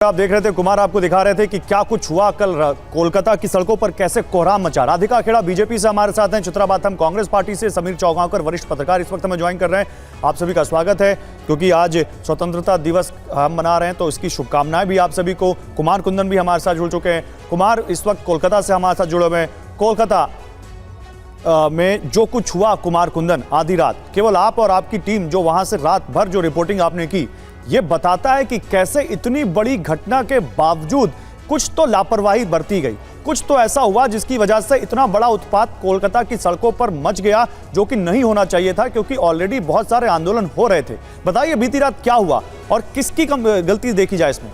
आप देख रहे थे, कुमार आपको दिखा रहे थे कि क्या कुछ हुआ कल कोलकाता की सड़कों पर, कैसे कोहराम मचा। राधिका खेड़ा बीजेपी से हमारे साथ हैं, चित्रा बाथम कांग्रेस पार्टी से, समीर चौगांवकर वरिष्ठ पत्रकार इस वक्त हमें ज्वाइन कर रहे हैं। आप सभी का स्वागत है क्योंकि आज स्वतंत्रता दिवस हम मना रहे हैं तो इसकी शुभकामनाएं भी आप सभी को। कुमार कुंदन भी हमारे साथ जुड़ चुके हैं। कुमार इस वक्त कोलकाता से हमारे साथ जुड़े हुए हैं। कोलकाता में जो कुछ हुआ कुमार कुंदन आधी रात, केवल आप और आपकी टीम जो वहां से रात भर जो रिपोर्टिंग आपने की, ये बताता है कि कैसे इतनी बड़ी घटना के बावजूद कुछ तो लापरवाही बरती गई, कुछ तो ऐसा हुआ जिसकी वजह से इतना बड़ा उत्पात कोलकाता की सड़कों पर मच गया, जो कि नहीं होना चाहिए था क्योंकि ऑलरेडी बहुत सारे आंदोलन हो रहे थे। बताइए बीती रात क्या हुआ और किसकी गलती देखी जाए इसमें?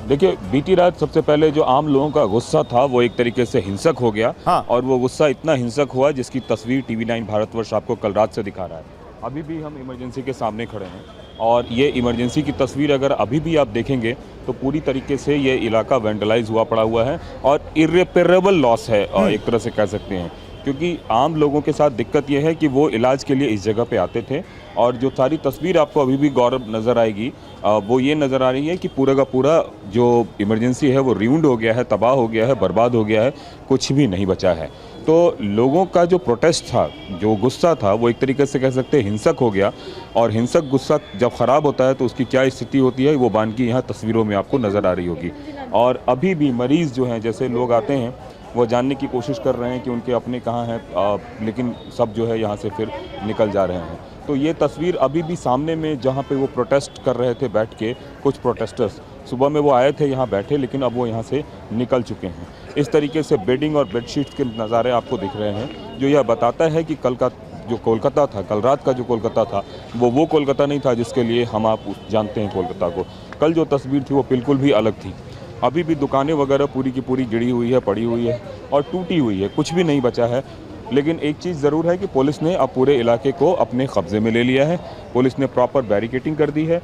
देखिए, बीती रात सबसे पहले जो आम लोगों का गुस्सा था वो एक तरीके से हिंसक हो गया। हाँ। और वो गुस्सा इतना हिंसक हुआ जिसकी तस्वीर TV9 भारतवर्ष आपको कल रात से दिखा रहा है। अभी भी हम इमरजेंसी के सामने खड़े हैं और ये इमरजेंसी की तस्वीर अगर अभी भी आप देखेंगे तो पूरी तरीके से ये इलाका वेंडलाइज हुआ पड़ा हुआ है और इर्रेपरेबल लॉस है एक तरह से कह सकते हैं, क्योंकि आम लोगों के साथ दिक्कत ये है कि वो इलाज के लिए इस जगह पे आते थे। और जो सारी तस्वीर आपको अभी भी गौरव नज़र आएगी वो ये नज़र आ रही है कि पूरा का पूरा जो इमरजेंसी है वो रिउंड हो गया है, तबाह हो गया है, बर्बाद हो गया है, कुछ भी नहीं बचा है। तो लोगों का जो प्रोटेस्ट था, जो गुस्सा था, वो एक तरीके से कह सकते हैं हिंसक हो गया। और हिंसक गुस्सा जब ख़राब होता है तो उसकी क्या स्थिति होती है वो बान की यहाँ तस्वीरों में आपको नज़र आ रही होगी। और अभी भी मरीज़ जो हैं, जैसे लोग आते हैं वो जानने की कोशिश कर रहे हैं कि उनके अपने कहाँ हैं, लेकिन सब जो है यहाँ से फिर निकल जा रहे हैं। तो ये तस्वीर अभी भी सामने में जहाँ पे वो प्रोटेस्ट कर रहे थे बैठ के, कुछ प्रोटेस्टर्स सुबह में वो आए थे यहाँ बैठे, लेकिन अब वो यहाँ से निकल चुके हैं। इस तरीके से बेडिंग और बेडशीट्स के नज़ारे आपको दिख रहे हैं, जो यह बताता है कि कल का जो कोलकाता था, कल रात का जो कोलकाता था वो कोलकाता नहीं था जिसके लिए हम आप जानते हैं कोलकाता को। कल जो तस्वीर थी वो बिल्कुल भी अलग थी। अभी भी दुकानें वगैरह पूरी की पूरी गिरी हुई है, पड़ी हुई है और टूटी हुई है, कुछ भी नहीं बचा है। लेकिन एक चीज़ ज़रूर है कि पुलिस ने अब पूरे इलाके को अपने कब्ज़े में ले लिया है। पुलिस ने प्रॉपर बैरिकेटिंग कर दी है,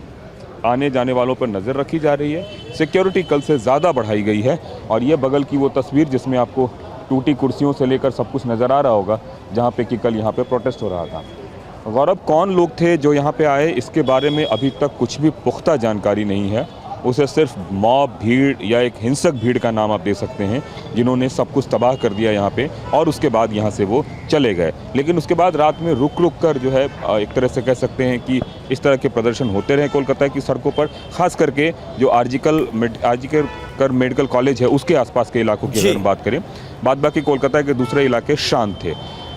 आने जाने वालों पर नज़र रखी जा रही है, सिक्योरिटी कल से ज़्यादा बढ़ाई गई है। और ये बगल की वो तस्वीर जिसमें आपको टूटी कुर्सियों से लेकर सब कुछ नज़र आ रहा होगा, जहाँ पे कि कल यहाँ पे प्रोटेस्ट हो रहा था। गौरव, कौन लोग थे जो यहाँ पे आए, इसके बारे में अभी तक कुछ भी पुख्ता जानकारी नहीं है। उसे सिर्फ मॉब, भीड़ या एक हिंसक भीड़ का नाम आप दे सकते हैं, जिन्होंने सब कुछ तबाह कर दिया यहाँ पे और उसके बाद यहाँ से वो चले गए। लेकिन उसके बाद रात में रुक रुक कर जो है एक तरह से कह सकते हैं कि इस तरह के प्रदर्शन होते रहे कोलकाता की सड़कों पर, खास करके जो आरजीकर मेडिकल कॉलेज है उसके आसपास के इलाकों की अगर बात करें, बाद बाकी कोलकाता के दूसरे इलाके शांत थे।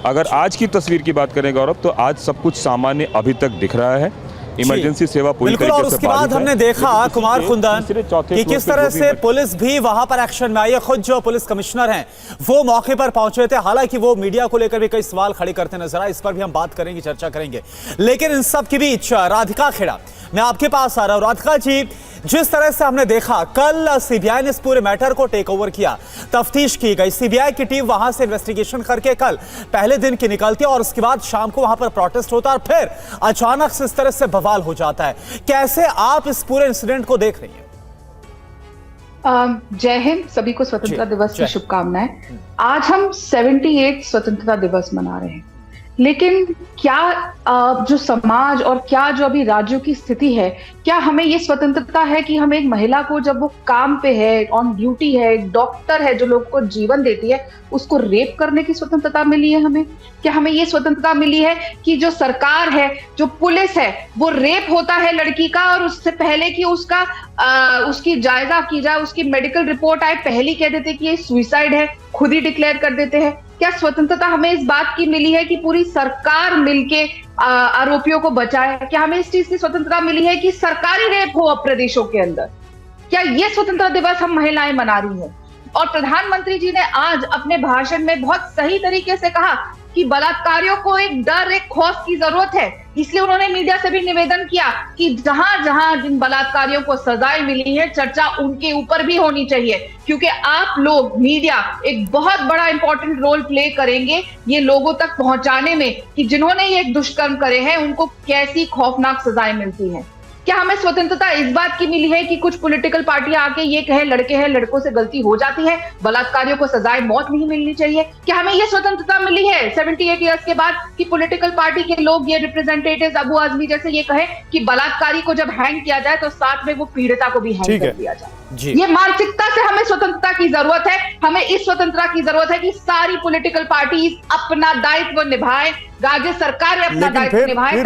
अगर आज की तस्वीर की बात करें गौरव, तो आज सब कुछ सामान्य अभी तक दिख रहा है। इमरजेंसी सेवा पूरी तरीके से। और उसके बाद हमने देखा कुमार कुंदन कि किस तरह से पुलिस भी वहां पर एक्शन में आई है। खुद जो पुलिस कमिश्नर हैं वो मौके पर पहुंचे थे, हालांकि वो मीडिया को लेकर भी कई सवाल खड़े करते नजर आए, इस पर भी हम बात करेंगे, चर्चा करेंगे। लेकिन इन सब के बीच राधिका खेड़ा, मैं आपके पास आ रहा हूं। राधिका जी, जिस तरह से हमने देखा कल सीबीआई ने इस पूरे मैटर को टेक ओवर किया, तफ्तीश की गई, सीबीआई की टीम वहां से इन्वेस्टिगेशन करके कल पहले दिन की निकलती है और उसके बाद शाम को वहां पर प्रोटेस्ट होता है और फिर अचानक से इस तरह से बवाल हो जाता है। कैसे आप इस पूरे इंसिडेंट को देख रही हैं? जय हिंद, सभी को स्वतंत्रता दिवस की शुभकामनाएं। आज हम 78 स्वतंत्रता दिवस मना रहे हैं, लेकिन क्या जो समाज और क्या जो अभी राज्यों की स्थिति है, क्या हमें ये स्वतंत्रता है कि हमें एक महिला को जब वो काम पे है, ऑन ड्यूटी है, डॉक्टर है जो लोग को जीवन देती है, उसको रेप करने की स्वतंत्रता मिली है हमें? क्या हमें ये स्वतंत्रता मिली है कि जो सरकार है, जो पुलिस है, वो रेप होता है लड़की का और उससे पहले कि उसकी जायजा की जाए, उसकी मेडिकल रिपोर्ट आए, पहले कह देते कि ये सुसाइड है, खुद ही डिक्लेयर कर देते हैं? क्या स्वतंत्रता हमें इस बात की मिली है कि पूरी सरकार मिलके आरोपियों को बचाए? क्या हमें इस चीज की स्वतंत्रता मिली है कि सरकारी रेप हो अब प्रदेशों के अंदर? क्या ये स्वतंत्रता दिवस हम महिलाएं मना रही हैं? और प्रधानमंत्री जी ने आज अपने भाषण में बहुत सही तरीके से कहा कि बलात्कारियों को एक डर, एक खौफ की जरूरत है। इसलिए उन्होंने मीडिया से भी निवेदन किया कि जहां जहां जिन बलात्कारियों को सजाएं मिली है, चर्चा उनके ऊपर भी होनी चाहिए, क्योंकि आप लोग, मीडिया, एक बहुत बड़ा इंपॉर्टेंट रोल प्ले करेंगे ये लोगों तक पहुंचाने में कि जिन्होंने ये दुष्कर्म करे हैं उनको कैसी खौफनाक सजाएं मिलती हैं। क्या हमें स्वतंत्रता इस बात की मिली है कि कुछ पॉलिटिकल पार्टियां आके ये कहे लड़के हैं, लड़कों से गलती हो जाती है, बलात्कारियों को सजाए मौत नहीं मिलनी चाहिए? क्या हमें ये स्वतंत्रता मिली है 78 ईयर्स के बाद कि पॉलिटिकल पार्टी के लोग, ये रिप्रेजेंटेटिव्स अबू आजमी जैसे, ये कहे कि बलात्कारी को जब हैंग किया जाए तो साथ में वो पीड़िता को भी हैंग कर दिया जाए? ये मानसिकता से हमें स्वतंत्रता की जरूरत है। हमें इस स्वतंत्रता की जरूरत है कि सारी पॉलिटिकल पार्टीज अपना दायित्व निभाएं, राज्य सरकार अपना दायित्व निभाए।